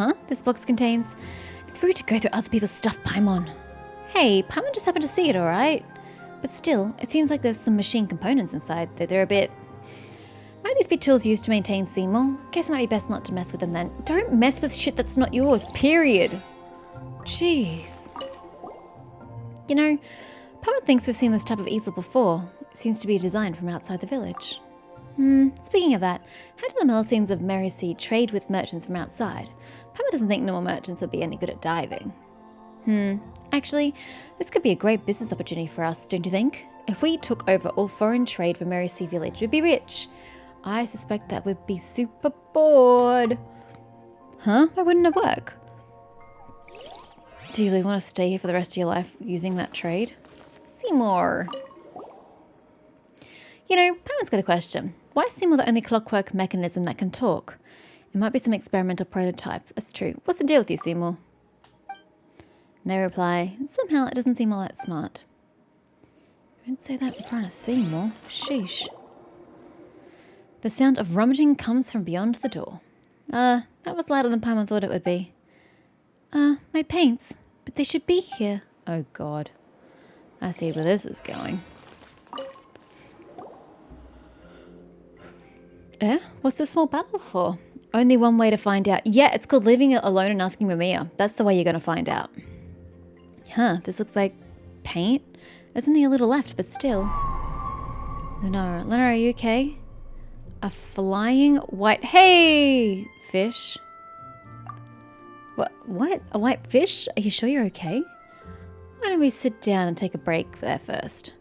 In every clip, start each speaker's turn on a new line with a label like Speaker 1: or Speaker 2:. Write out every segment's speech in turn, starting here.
Speaker 1: Huh? This box contains... It's rude to go through other people's stuff, Paimon. Hey, Paimon just happened to see it, alright? But still, it seems like there's some machine components inside, though they're a bit... Might these be tools used to maintain Seymour? Guess it might be best not to mess with them then. Don't mess with shit that's not yours, period. Jeez. You know, Paimon thinks we've seen this type of easel before. It seems to be designed from outside the village. Speaking of that, how do the Melusines of Mercy trade with merchants from outside? Paimon doesn't think normal merchants would be any good at diving. Actually, this could be a great business opportunity for us, don't you think? If we took over all foreign trade from Mercy Village, we'd be rich. I suspect that we'd be super bored. Huh? Why wouldn't it work? Do you really want to stay here for the rest of your life using that trade? Seymour. You know, Paimon's got a question. Why is Seymour the only clockwork mechanism that can talk? It might be some experimental prototype. That's true. What's the deal with you, Seymour? No reply. Somehow it doesn't seem all that smart. Don't say that in front of Seymour. Sheesh. The sound of rummaging comes from beyond the door. That was louder than Paimon thought it would be. My paints. But they should be here. Oh god. I see where this is going. What's this small battle for? Only one way to find out. Yeah, it's called leaving it alone and asking Mamiya. That's the way you're going to find out. Huh, this looks like paint. There's only a little left, but still. Lunara, are you okay? A flying white... Hey! Fish. What? A white fish? Are you sure you're okay? Why don't we sit down and take a break there first?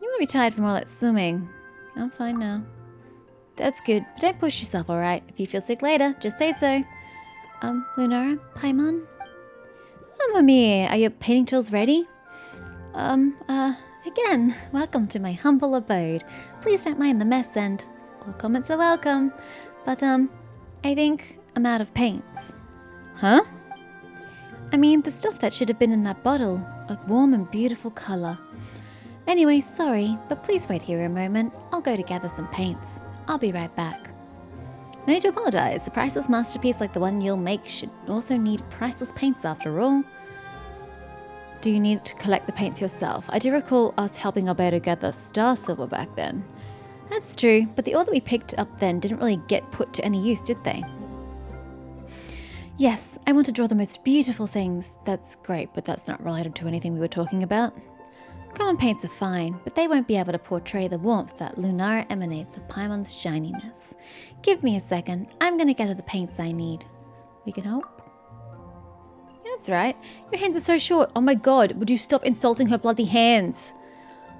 Speaker 1: You might be tired from all that swimming. I'm fine now. That's good, but don't push yourself, alright? If you feel sick later, just say so. Lunara, Paimon? Mamiya, are your painting tools ready? Again, welcome to my humble abode. Please don't mind the mess and all comments are welcome. But, I think I'm out of paints. Huh? I mean, the stuff that should have been in that bottle. A warm and beautiful colour. Anyway, sorry, but please wait here a moment. I'll go to gather some paints. I'll be right back. No need to apologise. A priceless masterpiece like the one you'll make should also need priceless paints after all. Do you need to collect the paints yourself? I do recall us helping Alberto gather star silver back then. That's true, but the ore that we picked up then didn't really get put to any use, did they? Yes, I want to draw the most beautiful things. That's great, but that's not related to anything we were talking about. Common paints are fine, but they won't be able to portray the warmth that Lunara emanates of Paimon's shininess. Give me a second. I'm going to gather the paints I need. We can help? Yeah, that's right. Your hands are so short. Oh my god, would you stop insulting her bloody hands?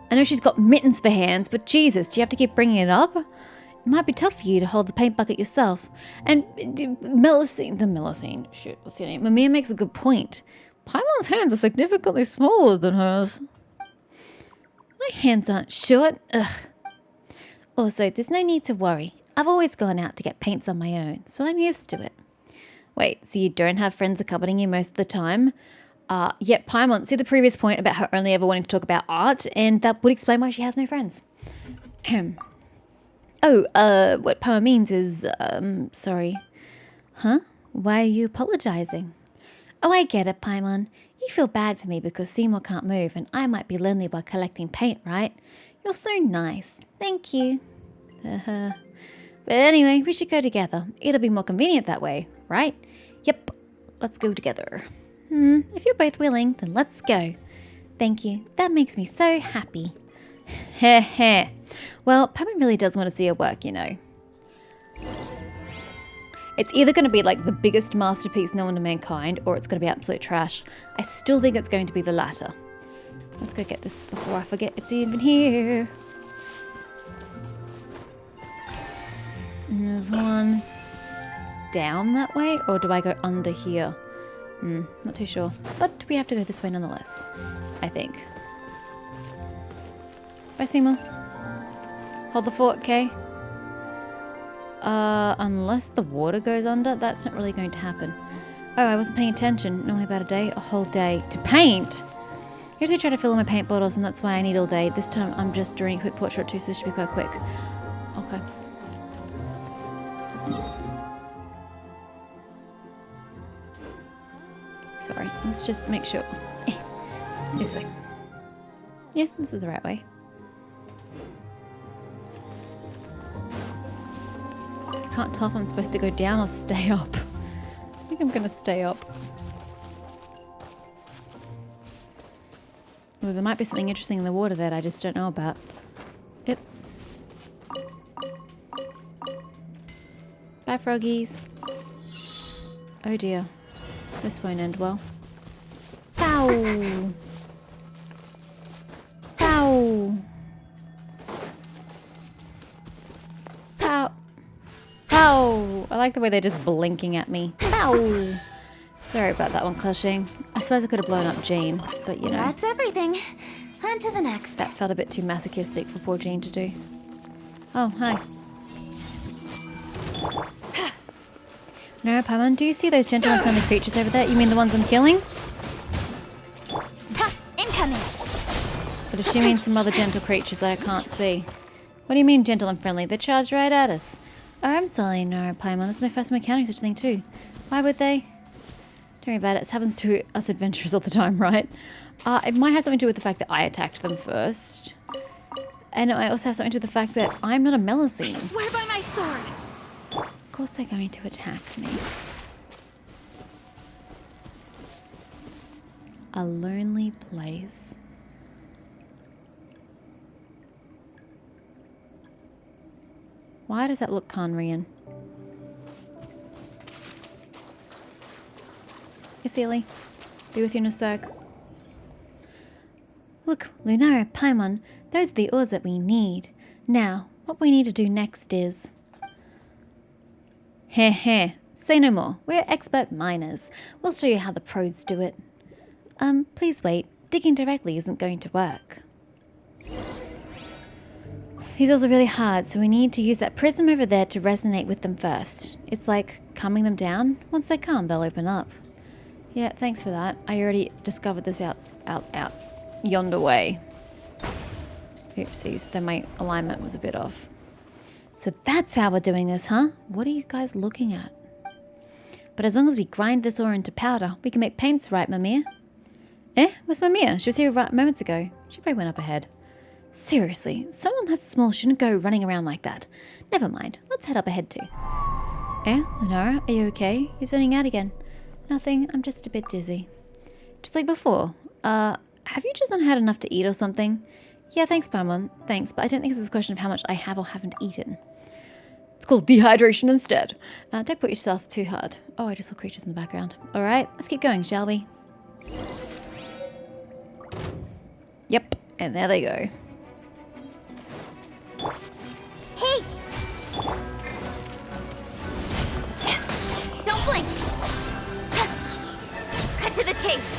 Speaker 1: I know she's got mittens for hands, but Jesus, do you have to keep bringing it up? It might be tough for you to hold the paint bucket yourself. And Melusine, shit, what's your name? Mamiya makes a good point. Paimon's hands are significantly smaller than hers. My hands aren't short. Ugh. Also, there's no need to worry. I've always gone out to get paints on my own, so I'm used to it. Wait, so you don't have friends accompanying you most of the time? Yep, Paimon, see the previous point about her only ever wanting to talk about art, and that would explain why she has no friends. What Paimon means is, sorry. Huh? Why are you apologizing? Oh, I get it, Paimon. You feel bad for me because Seymour can't move and I might be lonely while collecting paint, right? You're so nice. Thank you. But anyway, we should go together. It'll be more convenient that way, right? Yep. Let's go together. If you're both willing, then let's go. Thank you. That makes me so happy. Heh. Well, Paimon really does want to see her work, you know. It's either going to be like the biggest masterpiece known to mankind, or it's going to be absolute trash. I still think it's going to be the latter. Let's go get this before I forget it's even here. And there's one down that way, or do I go under here? Not too sure. But we have to go this way nonetheless, I think. Bye, Seymour. Hold the fort, okay? Unless the water goes under, that's not really going to happen. Oh, I wasn't paying attention. Normally about a whole day. To paint? Usually I try to fill in my paint bottles and that's why I need all day. This time I'm just doing a quick portrait too, so this should be quite quick. Okay. Sorry, let's just make sure. This way. Yeah, this is the right way. Can't tell if I'm supposed to go down or stay up. I think I'm gonna stay up. Well, there might be something interesting in the water that I just don't know about. Yep. Bye, froggies. Oh dear. This won't end well. Pow! Pow! Pow! Pow! I like the way they're just blinking at me. Pow! Sorry about that one clashing. I suppose I could have blown up Jean, but you know.
Speaker 2: That's everything. On to the next.
Speaker 1: That felt a bit too masochistic for poor Jean to do. Oh, hi. No, Paimon, do you see those gentle and friendly creatures over there? You mean the ones I'm killing?
Speaker 2: Ha! Incoming!
Speaker 1: But does she mean some other gentle creatures that I can't see? What do you mean gentle and friendly? They charged right at us. Oh, I'm sorry, no, Paimon. This is my first time encountering such a thing too. Why would they? Don't worry about it. It happens to us adventurers all the time, right? It might have something to do with the fact that I attacked them first. And it might also have something to do with the fact that I'm not a Melusine.
Speaker 2: I swear by my sword!
Speaker 1: Of course they're going to attack me. A lonely place. Why does that look Conrian? Hey, Sealy. Be with you in a sec. Look, Lunara, Paimon, those are the ores that we need. Now, what we need to do next is... Heh heh. Say no more. We're expert miners. We'll show you how the pros do it. Please wait. Digging directly isn't going to work. These ores are really hard, so we need to use that prism over there to resonate with them first. It's like calming them down. Once they calm, they'll open up. Yeah, thanks for that. I already discovered this out yonder way. Oopsies, then my alignment was a bit off. So that's how we're doing this, huh? What are you guys looking at? But as long as we grind this ore into powder, we can make paints, right, Mimir? Eh? Where's Mimir? She was here moments ago. She probably went up ahead. Seriously, someone that small shouldn't go running around like that. Never mind, let's head up ahead too. Eh, Lunara, are you okay? You're zoning out again. Nothing, I'm just a bit dizzy. Just like before. Have you just not had enough to eat or something? Yeah, thanks, Paimon. Thanks, but I don't think this is a question of how much I have or haven't eaten. It's called dehydration instead. Don't put yourself too hard. Oh, I just saw creatures in the background. Alright, let's keep going, shall we? Yep, and there they go.
Speaker 2: Hey! Don't blink! Cut to the chase!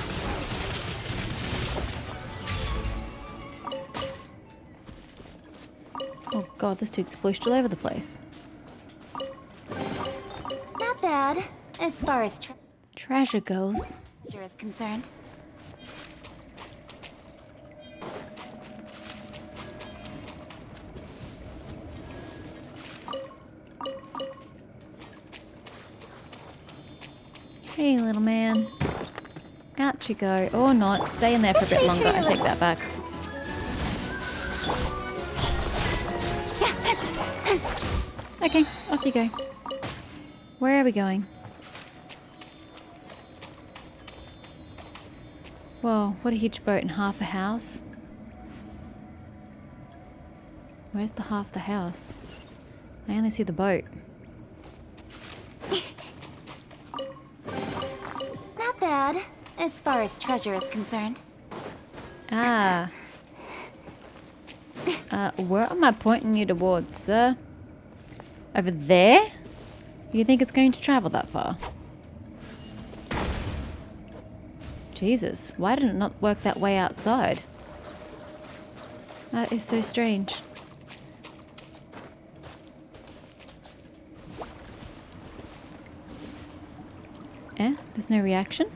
Speaker 1: Oh god, this dude's splooshed all over the place.
Speaker 2: Not bad, as far as
Speaker 1: Treasure goes.
Speaker 2: treasure is concerned.
Speaker 1: Hey, little man. Out you go. Or not. Stay in there for a bit longer. I take that back. Okay, off you go. Where are we going? Whoa, what a huge boat and half a house. Where's the half the house? I only see the boat.
Speaker 2: Not bad, as far as treasure is concerned.
Speaker 1: Ah. Where am I pointing you towards, sir? Over there? You think it's going to travel that far? Jesus, why did it not work that way outside? That is so strange. Eh? There's no reaction?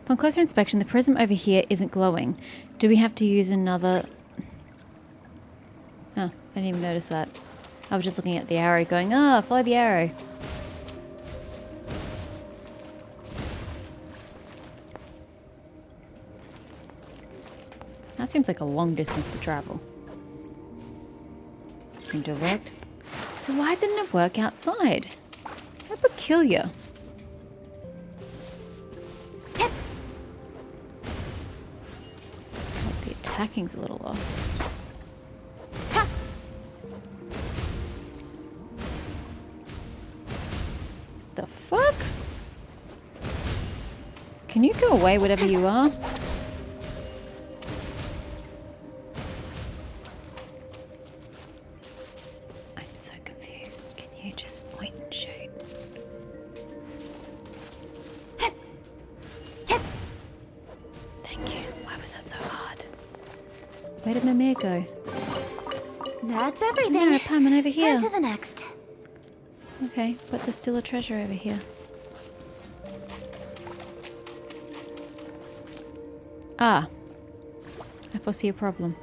Speaker 1: Upon closer inspection, the prism over here isn't glowing. Do we have to use another... Oh, I didn't even notice that. I was just looking at the arrow going, follow the arrow. That seems like a long distance to travel. Seemed to have worked. So why didn't it work outside? How peculiar. Oh, the attacking's a little off. The fuck? Can you go away, whatever you are? I'm so confused. Can you just point and shoot? Thank you. Why was that so hard? Where did Mimir go?
Speaker 2: That's everything.
Speaker 1: No, Paimon over here.
Speaker 2: On to the next.
Speaker 1: Okay, but there's still a treasure over here. Ah. I foresee a problem.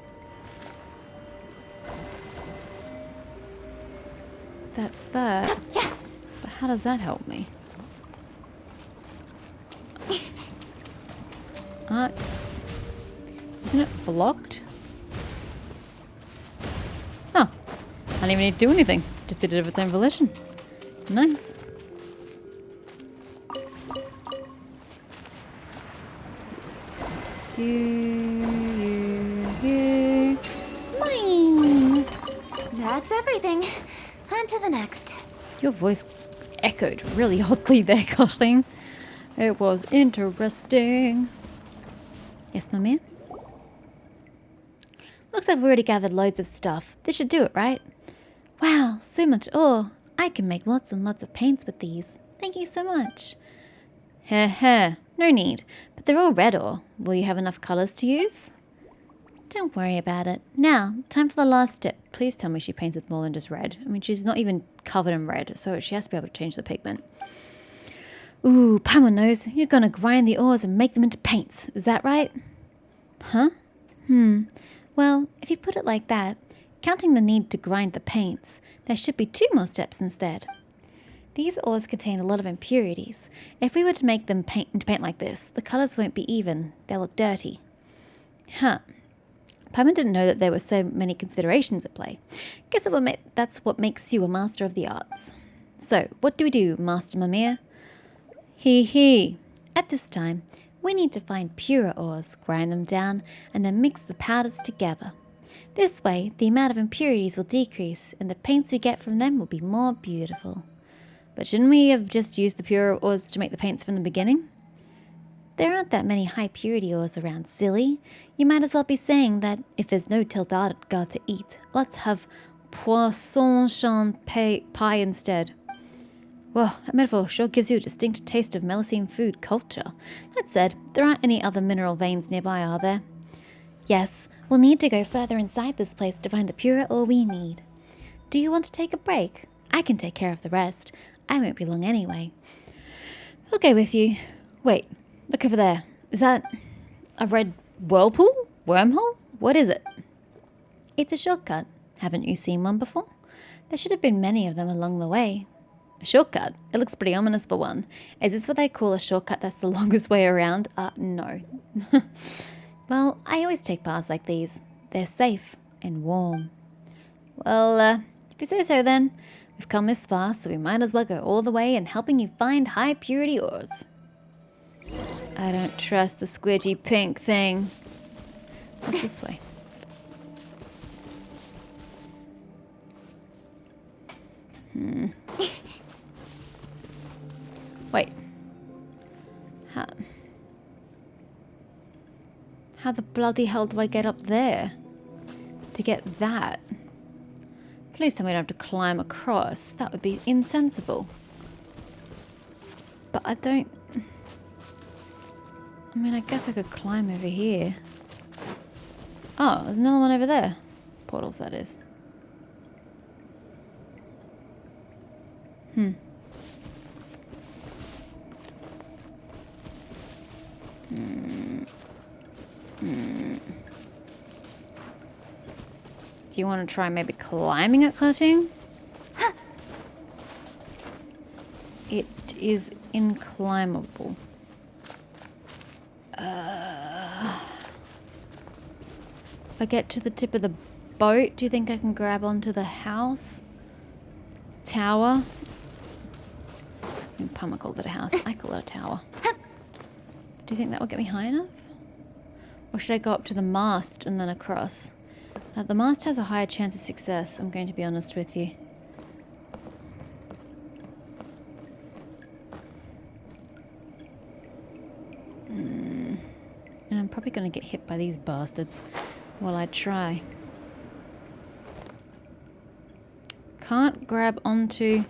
Speaker 1: That's that. But how does that help me? Isn't it blocked? Oh. I don't even need to do anything. Just did it of its own volition. Nice. You. Mine.
Speaker 2: That's everything. On to the next.
Speaker 1: Your voice echoed really oddly there, Koshling. It was interesting. Yes, Mimir? Looks like we've already gathered loads of stuff. This should do it, right? Wow, so much ore. I can make lots and lots of paints with these. Thank you so much. Heh, no need. But they're all red ore. Will you have enough colours to use? Don't worry about it. Now, time for the last step. Please tell me she paints with more than just red. I mean, she's not even covered in red, so she has to be able to change the pigment. Ooh, Paimon knows. You're gonna grind the ores and make them into paints. Is that right? Huh? Well, if you put it like that, counting the need to grind the paints, there should be 2 more steps instead. These ores contain a lot of impurities. If we were to make them into paint like this, the colours won't be even. They'll look dirty. Huh. Paimon didn't know that there were so many considerations at play. Guess that's what makes you a master of the arts. So, what do we do, Master Mimir? Hee. At this time, we need to find purer ores, grind them down, and then mix the powders together. This way, the amount of impurities will decrease, and the paints we get from them will be more beautiful. But shouldn't we have just used the purer ores to make the paints from the beginning? There aren't that many high purity ores around, silly. You might as well be saying that if there's no Tildar to eat, let's have poisson pie instead. Well, that metaphor sure gives you a distinct taste of Melusine food culture. That said, there aren't any other mineral veins nearby, are there? Yes, we'll need to go further inside this place to find the purer ore we need. Do you want to take a break? I can take care of the rest. I won't be long anyway. I'll go with you. Wait, look over there. Is that a red whirlpool? Wormhole? What is it? It's a shortcut. Haven't you seen one before? There should have been many of them along the way. A shortcut? It looks pretty ominous for one. Is this what they call a shortcut that's the longest way around? No. Well, I always take paths like these. They're safe and warm. Well, if you say so then. We've come this far, so we might as well go all the way in helping you find high purity ores. I don't trust the squidgy pink thing. What's this way? Wait. How the bloody hell do I get up there? To get that? Please tell me I don't have to climb across. That would be insensible. But I don't... I mean, I guess I could climb over here. Oh, there's another one over there. Portals, that is. Do you want to try maybe climbing it, Clutching? It is inclimbable. If I get to the tip of the boat, do you think I can grab onto the house? Tower? I mean, Palmer called it a house. I call it a tower. Do you think that will get me high enough? Or should I go up to the mast and then across? The mast has a higher chance of success, I'm going to be honest with you. And I'm probably going to get hit by these bastards while I try. Can't grab onto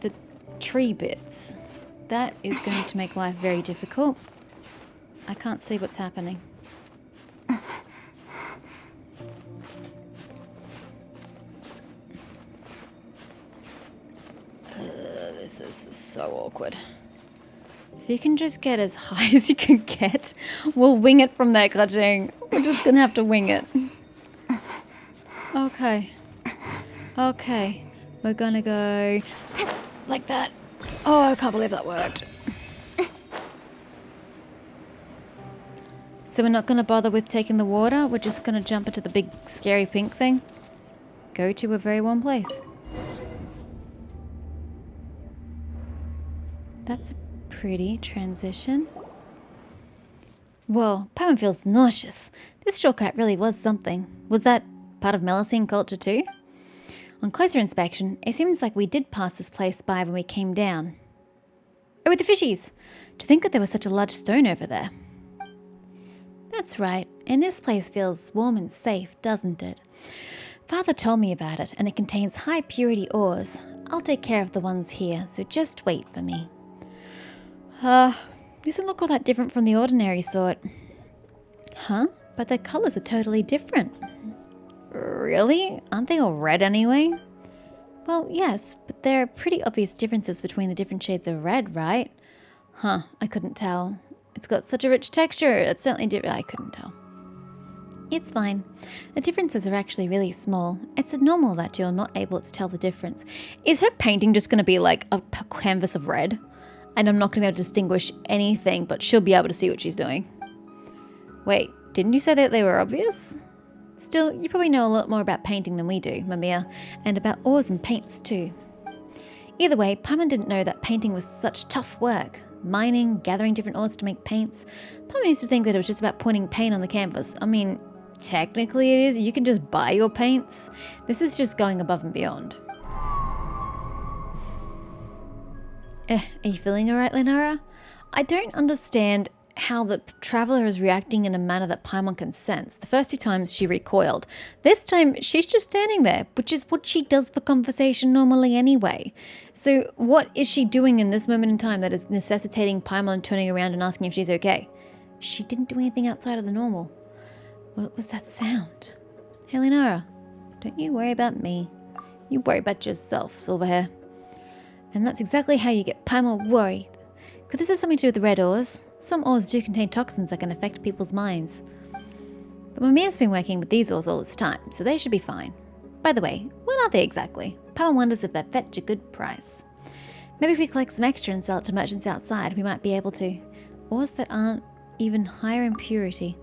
Speaker 1: the tree bits. That is going to make life very difficult. I can't see what's happening. This is so awkward. If you can just get as high as you can get, we'll wing it from there, Clutching. We're just gonna have to wing it. Okay. Okay. We're gonna go like that. Oh, I can't believe that worked. So we're not gonna bother with taking the water. We're just gonna jump into the big scary pink thing. Go to a very warm place. That's a pretty transition. Whoa, Paimon feels nauseous. This shortcut really was something. Was that part of Melusine culture too? On closer inspection, it seems like we did pass this place by when we came down. Oh, with the fishies! To think that there was such a large stone over there. That's right, and this place feels warm and safe, doesn't it? Father told me about it, and it contains high purity ores. I'll take care of the ones here, so just wait for me. Doesn't look all that different from the ordinary sort. Huh? But their colours are totally different. Really? Aren't they all red anyway? Well, yes, but there are pretty obvious differences between the different shades of red, right? Huh, I couldn't tell. It's got such a rich texture. It's certainly different. I couldn't tell. It's fine. The differences are actually really small. It's normal that you're not able to tell the difference. Is her painting just going to be like a canvas of red? And I'm not going to be able to distinguish anything, but she'll be able to see what she's doing. Wait, didn't you say that they were obvious? Still, you probably know a lot more about painting than we do, Mamiya, and about ores and paints too. Either way, Paimon didn't know that painting was such tough work. Mining, gathering different ores to make paints. Paimon used to think that it was just about putting paint on the canvas. I mean, technically it is. You can just buy your paints. This is just going above and beyond. Are you feeling alright, Lunara? I don't understand how the traveller is reacting in a manner that Paimon can sense. The first two times she recoiled. This time she's just standing there, which is what she does for conversation normally anyway. So what is she doing in this moment in time that is necessitating Paimon turning around and asking if she's okay? She didn't do anything outside of the normal. What was that sound? Hey Lunara, don't you worry about me. You worry about yourself, Silverhair. And that's exactly how you get Paimon worried. Could this have something to do with the red ores? Some ores do contain toxins that can affect people's minds. But Mamiya's been working with these ores all this time, so they should be fine. By the way, what are they exactly? Paimon wonders if they fetch a good price. Maybe if we collect some extra and sell it to merchants outside, we might be able to. Ores that aren't even higher in purity.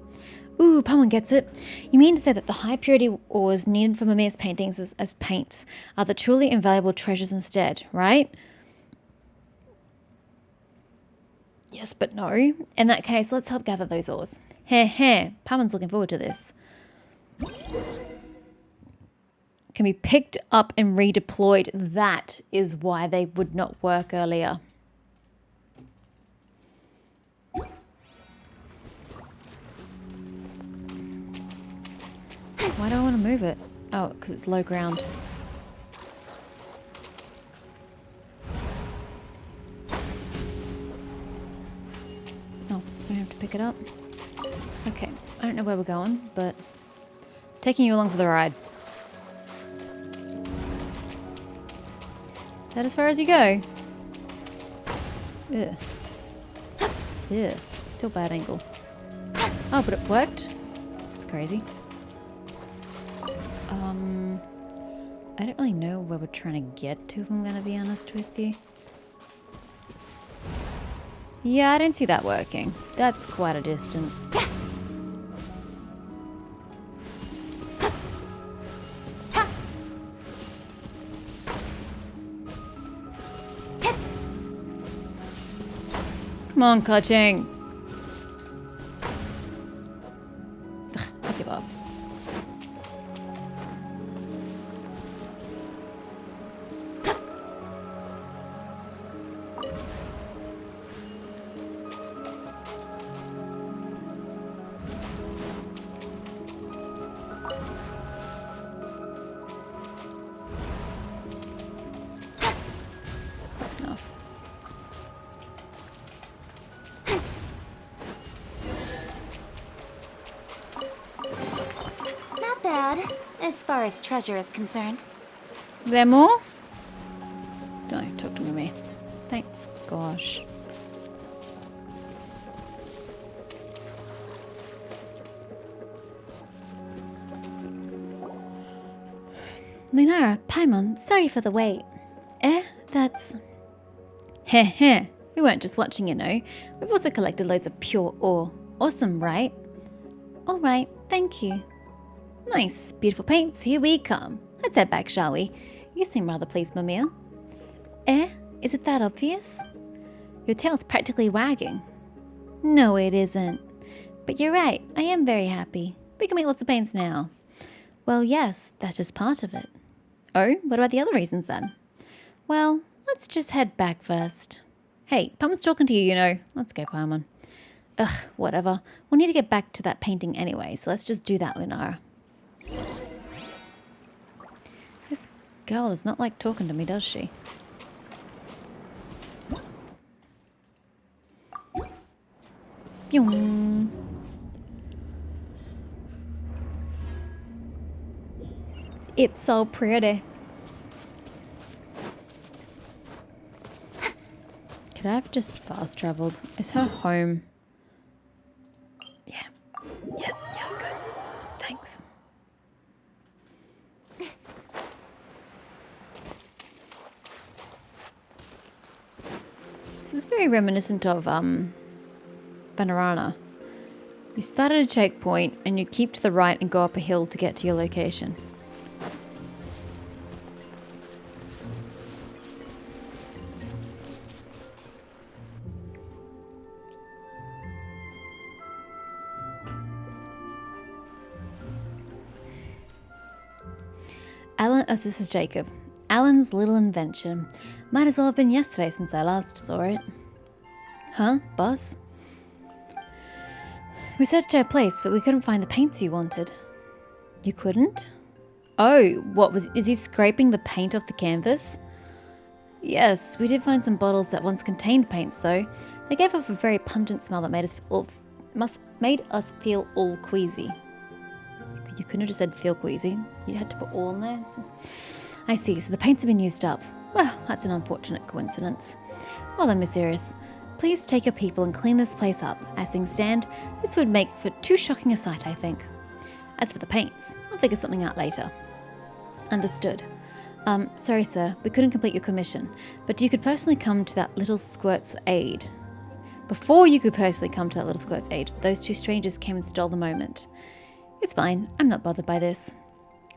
Speaker 1: Ooh, Paimon gets it. You mean to say that the high purity ores needed for Mamiya's paintings as paints are the truly invaluable treasures instead, right? Yes, but no. In that case, let's help gather those ores. Heh. Paimon's looking forward to this. Can be picked up and redeployed. That is why they would not work earlier. Why do I want to move it? Oh, because it's low ground. Oh, we have to pick it up. Okay, I don't know where we're going, but taking you along for the ride. Is that as far as you go? Ugh. Yeah, still bad angle. Oh, but it worked. That's crazy. I don't really know where we're trying to get to, if I'm going to be honest with you. Yeah, I didn't see that working. That's quite a distance. Come on, Ka-Ching. I give up. Close enough.
Speaker 2: Not bad, as far as treasure is concerned.
Speaker 1: There more? Don't talk to me. Thank gosh. Lunara, Paimon, sorry for the wait. That's... Heh heh. We weren't just watching, you know. We've also collected loads of pure ore. Awesome, right? Alright, thank you. Nice, beautiful paints, here we come. Let's head back, shall we? You seem rather pleased, Mimir. Is it that obvious? Your tail's practically wagging. No, it isn't. But you're right, I am very happy. We can make lots of paints now. Well, yes, that is part of it. Oh, what about the other reasons then? Well, let's just head back first. Hey, Paimon's talking to you, you know. Let's go, Paimon. Ugh, whatever. We'll need to get back to that painting anyway, so let's just do that, Lunara. This girl does not like talking to me, does she? Pyong. It's so pretty. Could I have just fast traveled? Is her home? Yeah, good. Thanks. This is very reminiscent of Lunara. You start at a checkpoint and you keep to the right and go up a hill to get to your location. Alan, oh, this is Jacob. Alan's little invention. Might as well have been yesterday since I last saw it. Huh, boss? We searched our place, but we couldn't find the paints you wanted. You couldn't? Oh, is he scraping the paint off the canvas? Yes, we did find some bottles that once contained paints though. They gave off a very pungent smell that made us feel all queasy. You couldn't have just said feel queasy. You had to put all in there. I see, so the paints have been used up. Well, that's an unfortunate coincidence. Well then, Miss Iris, please take your people and clean this place up. As things stand, this would make for too shocking a sight, I think. As for the paints, I'll figure something out later. Understood. Sorry sir, we couldn't complete your commission, but you could personally come to that little squirt's aid. Before you could personally come to that little squirt's aid, those two strangers came and stole the moment. It's fine, I'm not bothered by this.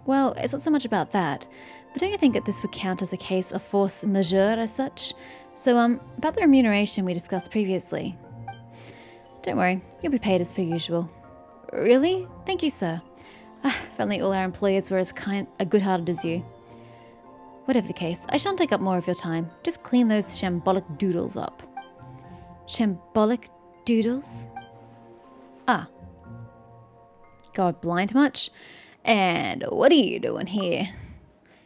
Speaker 1: Well, it's not so much about that, but don't you think that this would count as a case of force majeure as such? So, about the remuneration we discussed previously. Don't worry, you'll be paid as per usual. Really? Thank you, sir. If only all our employers were as good-hearted as you. Whatever the case, I shan't take up more of your time. Just clean those shambolic doodles up. Shambolic doodles? Ah. God blind much? And what are you doing here?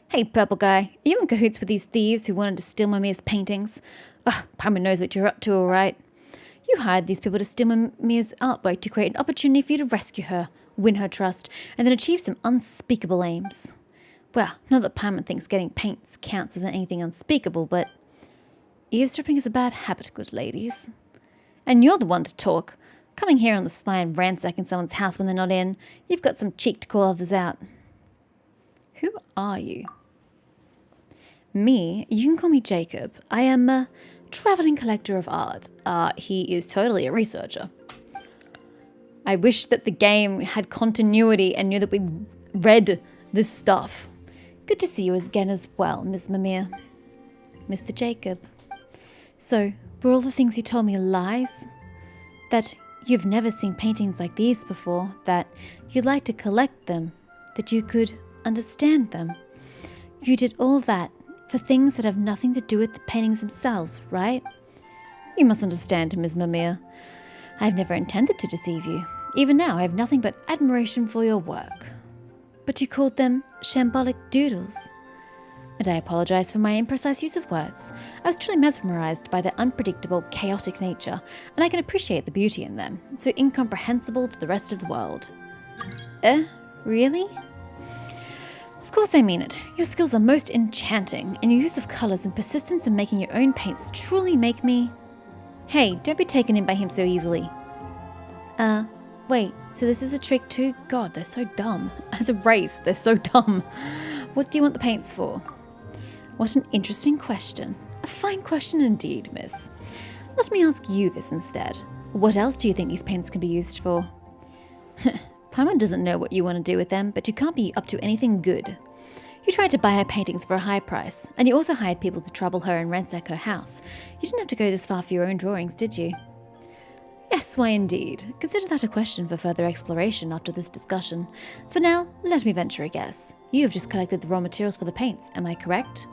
Speaker 1: Hey, purple guy, are you in cahoots with these thieves who wanted to steal Mimia's paintings? Ugh, Paimon knows what you're up to, all right. You hired these people to steal Mimia's artwork to create an opportunity for you to rescue her, win her trust, and then achieve some unspeakable aims. Well, not that Paimon thinks getting paints counts as anything unspeakable, but eavesdropping is a bad habit, good ladies. And you're the one to talk. Coming here on the sly and ransacking someone's house when they're not in, you've got some cheek to call others out. Who are you? Me? You can call me Jacob. I am a traveling collector of art. He is totally a researcher. I wish that the game had continuity and knew that we read this stuff. Good to see you again as well, Miss Mimir. Mr. Jacob. So, Were all the things you told me lies? That you've never seen paintings like these before, that you'd like to collect them, that you could understand them. You did all that for things that have nothing to do with the paintings themselves, right? You must understand, Ms. Mimir. I've never intended to deceive you. Even now, I have nothing but admiration for your work. But you called them shambolic doodles. And I apologize for my imprecise use of words. I was truly mesmerized by their unpredictable, chaotic nature, and I can appreciate the beauty in them, so incomprehensible to the rest of the world. Really? Of course I mean it. Your skills are most enchanting, and your use of colors and persistence in making your own paints truly make me... Hey, don't be taken in by him so easily. Wait, so this is a trick too? God, they're so dumb. As a race, they're so dumb. What do you want the paints for? What an interesting question. A fine question indeed, miss. Let me ask you this instead. What else do you think these paints can be used for? Paimon doesn't know what you want to do with them, but you can't be up to anything good. You tried to buy her paintings for a high price, and you also hired people to trouble her and ransack her house. You didn't have to go this far for your own drawings, did you? Yes, why indeed. Consider that a question for further exploration after this discussion. For now, let me venture a guess. You have just collected the raw materials for the paints, am I correct?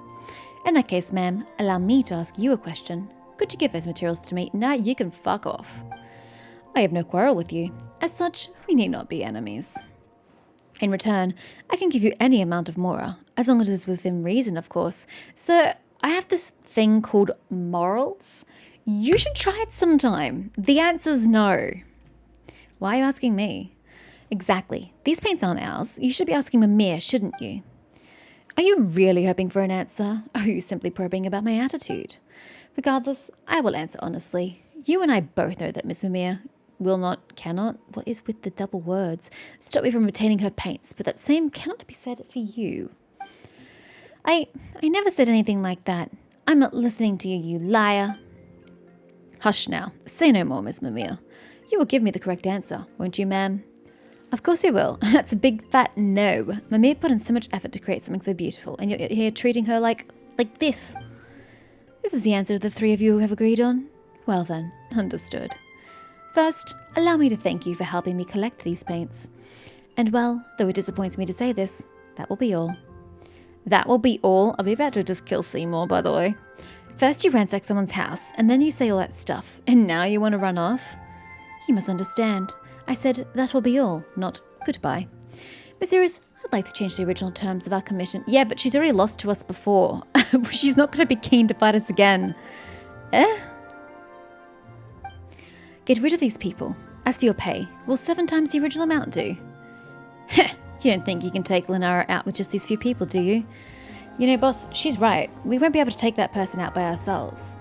Speaker 1: In that case, ma'am, allow me to ask you a question. Could you give those materials to me? Now you can fuck off. I have no quarrel with you. As such, we need not be enemies. In return, I can give you any amount of mora, as long as it is within reason, of course. Sir, I have this thing called morals. You should try it sometime. The answer's no. Why are you asking me? Exactly. These paints aren't ours. You should be asking Mimir, shouldn't you? Are you really hoping for an answer? Or are you simply probing about my attitude? Regardless, I will answer honestly. You and I both know that Miss Mimir cannot, what is with the double words, stop me from obtaining her paints, but that same cannot be said for you. I never said anything like that. I'm not listening to you, you liar. Hush now. Say no more, Miss Mimir. You will give me the correct answer, won't you, ma'am? Of course I will. That's a big fat no. Mimir put in so much effort to create something so beautiful, and you're here treating her like this. This is the answer the three of you have agreed on? Well then, understood. First, allow me to thank you for helping me collect these paints. And well, though it disappoints me to say this, that will be all. That will be all? I'll be about to just kill Seymour, by the way. First you ransack someone's house, and then you say all that stuff, and now you want to run off? You must understand. I said that will be all, not goodbye. Messieurs, I'd like to change the original terms of our commission. Yeah, but she's already lost to us before. She's not going to be keen to fight us again. Get rid of these people. As for your pay, will 7 times the original amount do? Heh, you don't think you can take Lunara out with just these few people, do you? You know, boss, she's right. We won't be able to take that person out by ourselves.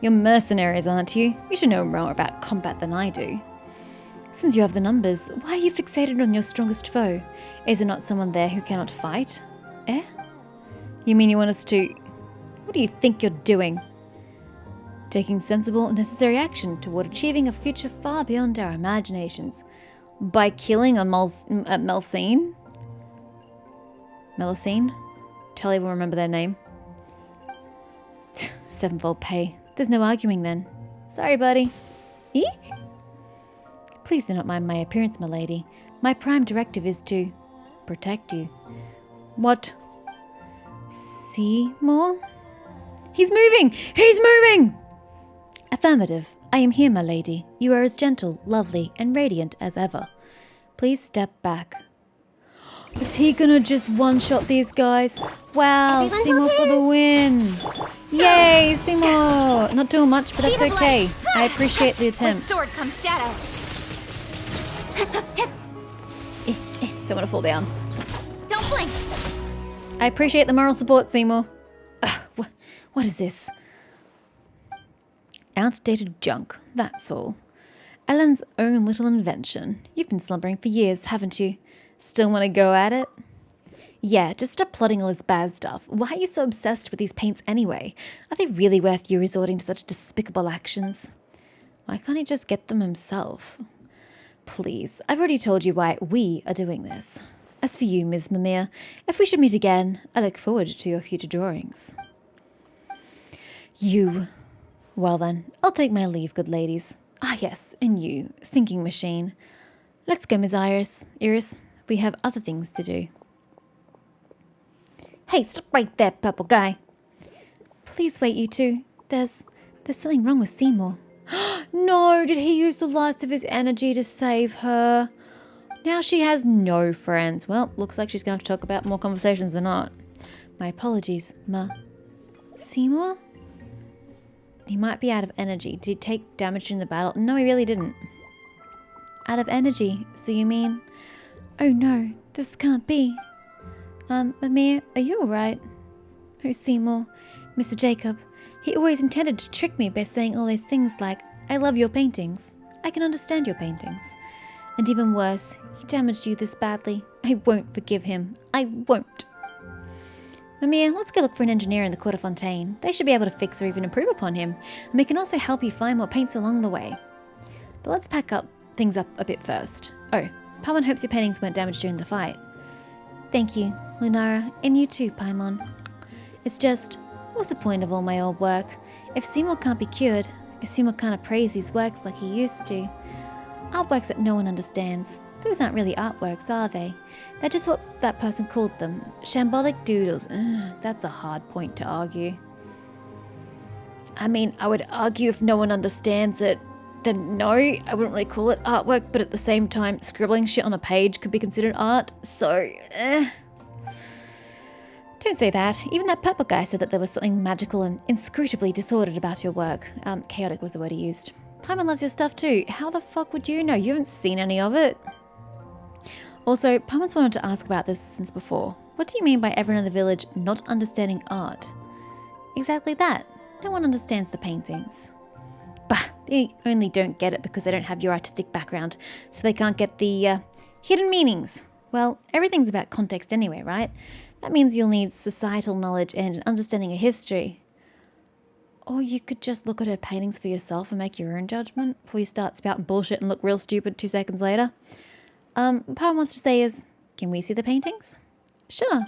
Speaker 1: You're mercenaries, aren't you? You should know more about combat than I do. Since you have the numbers, why are you fixated on your strongest foe? Is there not someone there who cannot fight? You mean you want us to... What do you think you're doing? Taking sensible, necessary action toward achieving a future far beyond our imaginations. By killing a Melusine? Melusine? Tell everyone remember their name. 7-fold pay. There's no arguing then. Sorry, buddy. Eek? Please do not mind my appearance, milady. My prime directive is to protect you. What? Seymour? He's moving! He's moving! Affirmative. I am here, my lady. You are as gentle, lovely, and radiant as ever. Please step back. Is he gonna just one-shot these guys? Wow, Seymour for the win! Yay, Seymour! Not doing much, but that's okay. I appreciate the attempt.
Speaker 2: With sword comes shadow.
Speaker 1: Don't want to fall down.
Speaker 2: Don't blink.
Speaker 1: I appreciate the moral support, Seymour. What is this? Outdated junk, that's all. Ellen's own little invention. You've been slumbering for years, haven't you? Still want to go at it? Yeah, just stop plotting all this bad stuff. Why are you so obsessed with these paints anyway? Are they really worth you resorting to such despicable actions? Why can't he just get them himself? Please, I've already told you why we are doing this. As for you, Ms. Mimir, if we should meet again, I look forward to your future drawings. You Well then, I'll take my leave, good ladies. Ah yes, and you, thinking machine. Let's go, Miss Iris. We have other things to do. Hey, stop right there, purple guy. Please wait, you two. There's something wrong with Seymour. No, did he use the last of his energy to save her? Now she has no friends. Well, looks like she's going to have to talk about more conversations than not. My apologies, Seymour? He might be out of energy. Did he take damage in the battle? No, he really didn't. Out of energy? So you mean... Oh no, this can't be. Amir, are you alright? Oh, Seymour. Mr. Jacob. He always intended to trick me by saying all those things like, I love your paintings. I can understand your paintings. And even worse, he damaged you this badly. I won't forgive him. I won't. Amir, let's go look for an engineer in the Court of Fontaine. They should be able to fix or even improve upon him. And we can also help you find more paints along the way. But let's pack things up a bit first. Oh, Paimon hopes your paintings weren't damaged during the fight. Thank you, Lunara, and you too, Paimon. It's just, what's the point of all my old work? If Seymour can't be cured, if Seymour can't appraise his works like he used to. Artworks that no one understands. Those aren't really artworks, are they? They're just what that person called them. Shambolic doodles. Ugh, that's a hard point to argue. I mean, I would argue if no one understands it, then no, I wouldn't really call it artwork, but at the same time, scribbling shit on a page could be considered art, so, Don't say that. Even that purple guy said that there was something magical and inscrutably disordered about your work. Chaotic was the word he used. Paimon loves your stuff too. How the fuck would you know? You haven't seen any of it. Also, Paimon's wanted to ask about this since before. What do you mean by everyone in the village not understanding art? Exactly that. No one understands the paintings. Bah, they only don't get it because they don't have your artistic background, so they can't get the hidden meanings. Well, everything's about context anyway, right? That means you'll need societal knowledge and understanding of history. Or you could just look at her paintings for yourself and make your own judgment before you start spouting bullshit and look real stupid 2 seconds later. What Paimon wants to say is, can we see the paintings? Sure.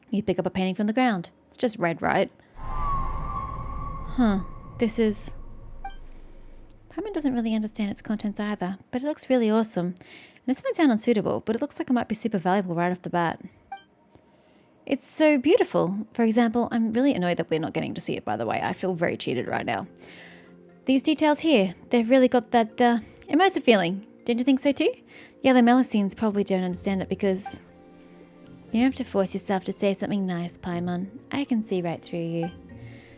Speaker 1: You pick up a painting from the ground. It's just red, right? Huh. This is... Paimon doesn't really understand its contents either, but it looks really awesome. And this might sound unsuitable, but it looks like it might be super valuable right off the bat. It's so beautiful. For example, I'm really annoyed that we're not getting to see it, by the way. I feel very cheated right now. These details here, they've really got that immersive feeling. Don't you think so too? The other Melusines probably don't understand it because... You don't have to force yourself to say something nice, Paimon. I can see right through you.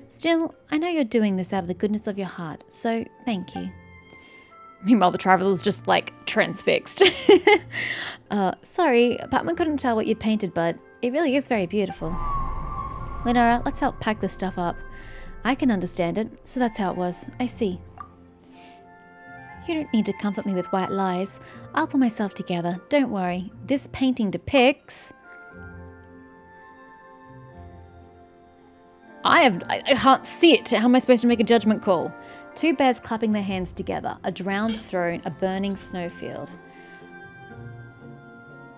Speaker 1: Still, I know you're doing this out of the goodness of your heart, so thank you. Meanwhile, the Traveler's just, like, transfixed. Sorry, Paimon couldn't tell what you'd painted, but it really is very beautiful. Lunara, let's help pack this stuff up. I can understand it, so that's how it was. I see. You don't need to comfort me with white lies. I'll pull myself together. Don't worry. This painting depicts... I can't see it. How am I supposed to make a judgment call? 2 bears clapping their hands together. A drowned throne. A burning snowfield.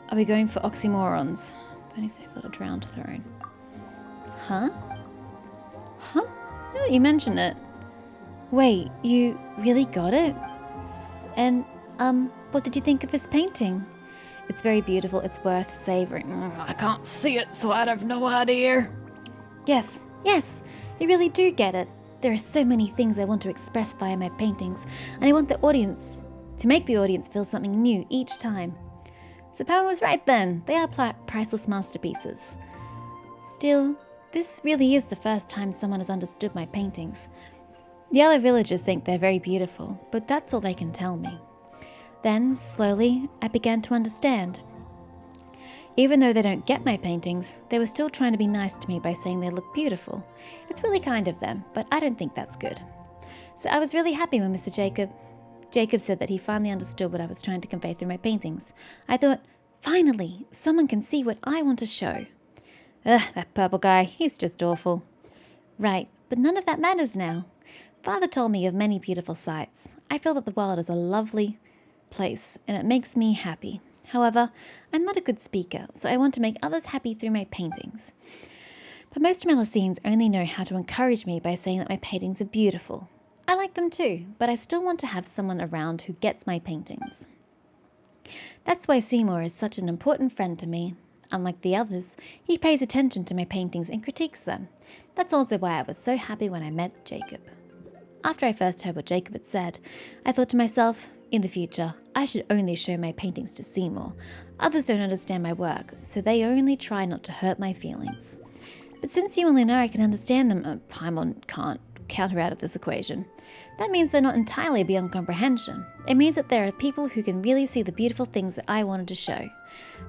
Speaker 1: Are we going for oxymorons? Burning snowfield, a drowned throne. Huh? Huh? Now that you mention it. Wait, you really got it? And, what did you think of this painting? It's very beautiful. It's worth savoring. I can't see it, so I have no idea. Yes, you really do get it. There are so many things I want to express via my paintings, and I want the audience to make the audience feel something new each time. So Paimon was right then. They are priceless masterpieces. Still, this really is the first time someone has understood my paintings. The other villagers think they're very beautiful, but that's all they can tell me. Then, slowly, I began to understand. Even though they don't get my paintings, they were still trying to be nice to me by saying they look beautiful. It's really kind of them, but I don't think that's good. So I was really happy when Jacob said that he finally understood what I was trying to convey through my paintings. I thought, finally, someone can see what I want to show. Ugh, that purple guy, he's just awful. Right, but none of that matters now. Father told me of many beautiful sights. I feel that the world is a lovely place, and it makes me happy. However, I'm not a good speaker, so I want to make others happy through my paintings. But most Melusines only know how to encourage me by saying that my paintings are beautiful. I like them too, but I still want to have someone around who gets my paintings. That's why Seymour is such an important friend to me. Unlike the others, he pays attention to my paintings and critiques them. That's also why I was so happy when I met Jacob. After I first heard what Jacob had said, I thought to myself, in the future, I should only show my paintings to Seymour. Others don't understand my work, so they only try not to hurt my feelings. But since you and Lunara can understand them, Paimon can't count her out of this equation. That means they're not entirely beyond comprehension. It means that there are people who can really see the beautiful things that I wanted to show.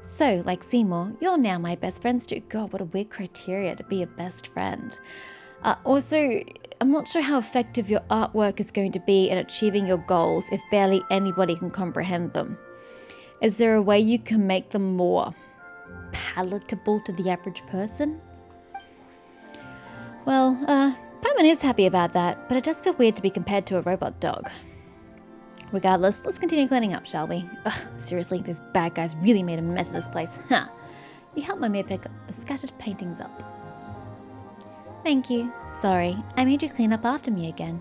Speaker 1: So, like Seymour, you're now my best friends too. God, what a weird criteria to be a best friend. Also, I'm not sure how effective your artwork is going to be in achieving your goals if barely anybody can comprehend them. Is there a way you can make them more palatable to the average person? Well, Paimon is happy about that, but it does feel weird to be compared to a robot dog. Regardless, let's continue cleaning up, shall we? Ugh, seriously, these bad guys really made a mess of this place. Huh. You helped Mimir pick the scattered paintings up. Thank you. Sorry, I made you clean up after me again.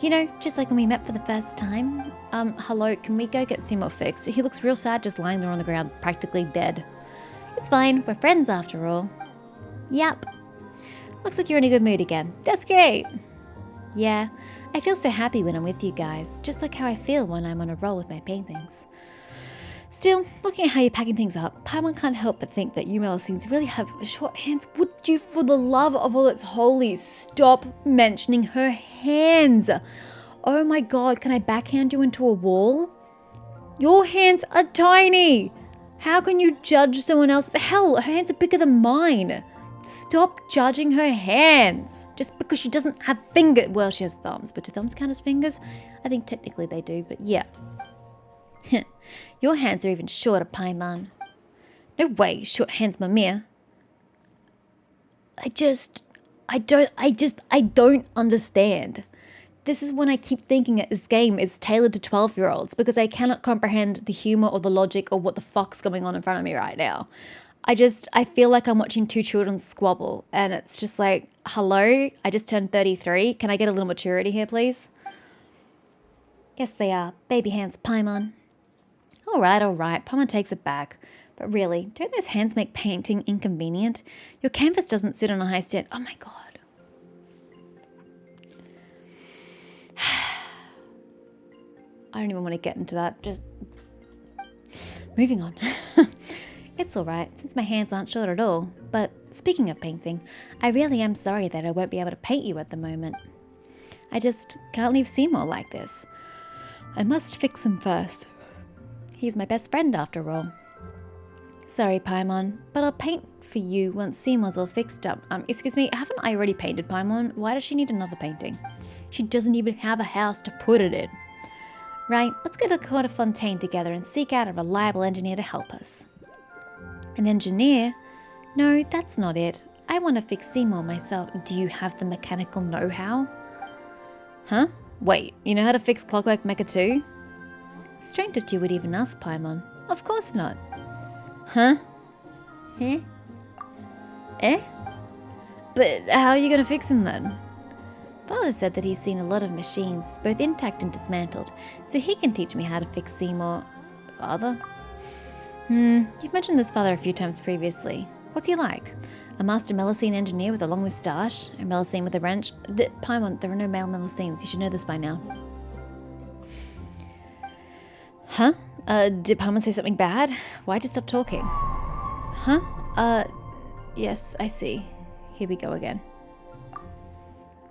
Speaker 1: You know, just like when we met for the first time. Hello, can we go get Seymour fixed? He looks real sad just lying there on the ground, practically dead. It's fine, we're friends after all. Yep. Looks like you're in a good mood again. That's great. Yeah, I feel so happy when I'm with you guys, just like how I feel when I'm on a roll with my paintings. Still, looking at how you're packing things up, Paimon can't help but think that you Melusines really have short hands. Would you, for the love of all that's holy, stop mentioning her hands? Oh my god, can I backhand you into a wall? Your hands are tiny. How can you judge someone else's? Hell, her hands are bigger than mine. Stop judging her hands just because she doesn't have fingers. Well, she has thumbs, but do thumbs count as fingers? I think technically they do, but yeah. Your hands are even shorter, Paimon. No way, short hands, Mimir. I don't understand. This is when I keep thinking that this game is tailored to 12-year-olds because I cannot comprehend the humor or the logic or what the fuck's going on in front of me right now. I feel like I'm watching two children squabble and it's just like, hello, I just turned 33. Can I get a little maturity here, please? Yes, they are. Baby hands, Paimon. All right. Paimon takes it back. But really, don't those hands make painting inconvenient? Your canvas doesn't sit on a high stand. Oh my god. I don't even want to get into that. Just moving on. It's all right, since my hands aren't short at all. But speaking of painting, I really am sorry that I won't be able to paint you at the moment. I just can't leave Seymour like this. I must fix him first. He's my best friend after all. Sorry, Paimon, but I'll paint for you once Seymour's all fixed up. Excuse me, haven't I already painted Paimon? Why does she need another painting? She doesn't even have a house to put it in. Right, let's go to Court of Fontaine together and seek out a reliable engineer to help us. An engineer? No, that's not it. I want to fix Seymour myself. Do you have the mechanical know-how? Huh? Wait, you know how to fix Clockwork Mecha too? Strange that you would even ask, Paimon. Of course not. Huh? Eh? Eh? But how are you going to fix him then? Father said that he's seen a lot of machines, both intact and dismantled, so he can teach me how to fix Seymour. Father? You've mentioned this father a few times previously. What's he like? A master Melusine engineer with a long moustache? A Melusine with a wrench? Paimon, there are no male Melusines. You should know this by now. Huh? Did Paimon say something bad? Why'd you stop talking? Huh? Yes, I see. Here we go again.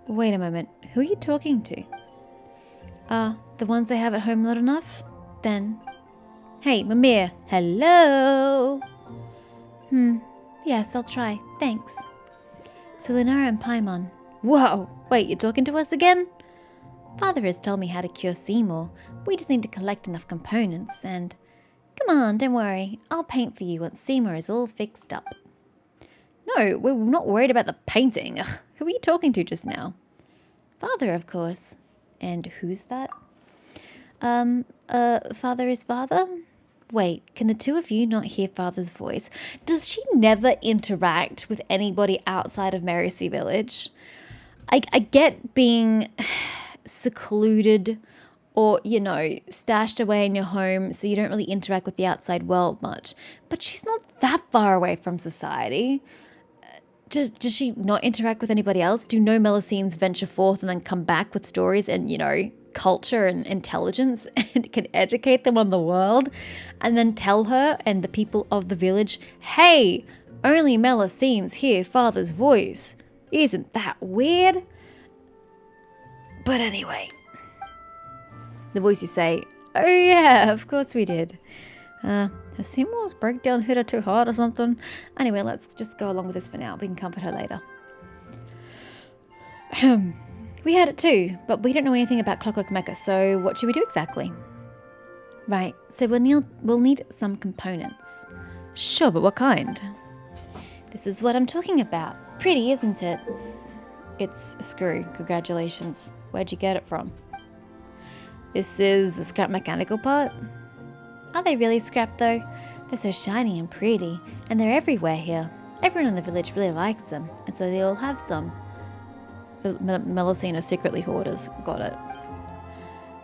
Speaker 1: Wait a moment. Who are you talking to? The ones I have at home not enough? Then... Hey, Mimir. Hello? Yes, I'll try. Thanks. So Lunara and Paimon. Whoa! Wait, you're talking to us again? Father has told me how to cure Seymour. We just need to collect enough components and... Come on, don't worry. I'll paint for you once Seymour is all fixed up. No, we're not worried about the painting. Ugh, who are you talking to just now? Father, of course. And who's that? Father is father? Wait, can the two of you not hear Father's voice? Does she never interact with anybody outside of Mercy Village? I get being secluded or, you know, stashed away in your home so you don't really interact with the outside world much. But she's not that far away from society. Does she not interact with anybody else? Do no Melusines venture forth and then come back with stories and, you know, culture and intelligence and can educate them on the world and then tell her and the people of the village, hey, only Melusines hear Father's voice. Isn't that weird? But anyway, the voices say, oh yeah, of course we did. Has Seymour's breakdown hit her too hard or something? Anyway, let's just go along with this for now. We can comfort her later. We heard it too, but we don't know anything about Clockwork Mecha, so what should we do exactly? Right, so we'll need some components. Sure, but what kind? This is what I'm talking about. Pretty, isn't it? It's a screw. Congratulations. Where'd you get it from? This is a scrap mechanical part? Are they really scrap though? They're so shiny and pretty, and they're everywhere here. Everyone in the village really likes them, and so they all have some. The Melusine are secretly hoarders. Got it.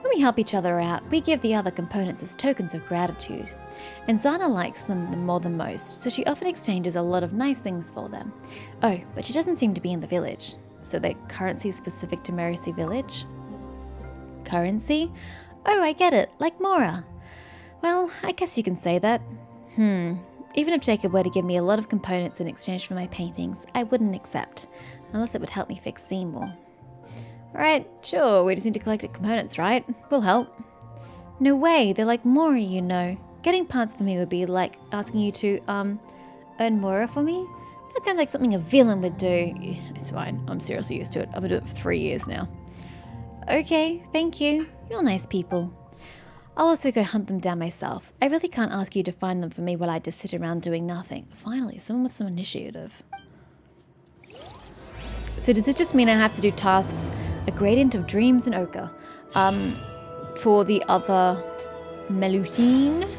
Speaker 1: When we help each other out, we give the other components as tokens of gratitude. And Zana likes them more than most, so she often exchanges a lot of nice things for them. Oh, but she doesn't seem to be in the village. So they're currency specific to Mercy Village? Currency? Oh, I get it. Like Mora. Well, I guess you can say that. Even if Jacob were to give me a lot of components in exchange for my paintings, I wouldn't accept. Unless it would help me fix Seymour. Alright, sure, we just need to collect the components, right? We'll help. No way, they're like Mora, you know. Getting parts for me would be like asking you to, earn Mora for me? That sounds like something a villain would do. It's fine, I'm seriously used to it. I've been doing it for 3 years now. Okay, thank you. You're nice people. I'll also go hunt them down myself. I really can't ask you to find them for me while I just sit around doing nothing. Finally, someone with some initiative. So does this just mean I have to do tasks, a gradient of dreams and ochre, for the other Melusine?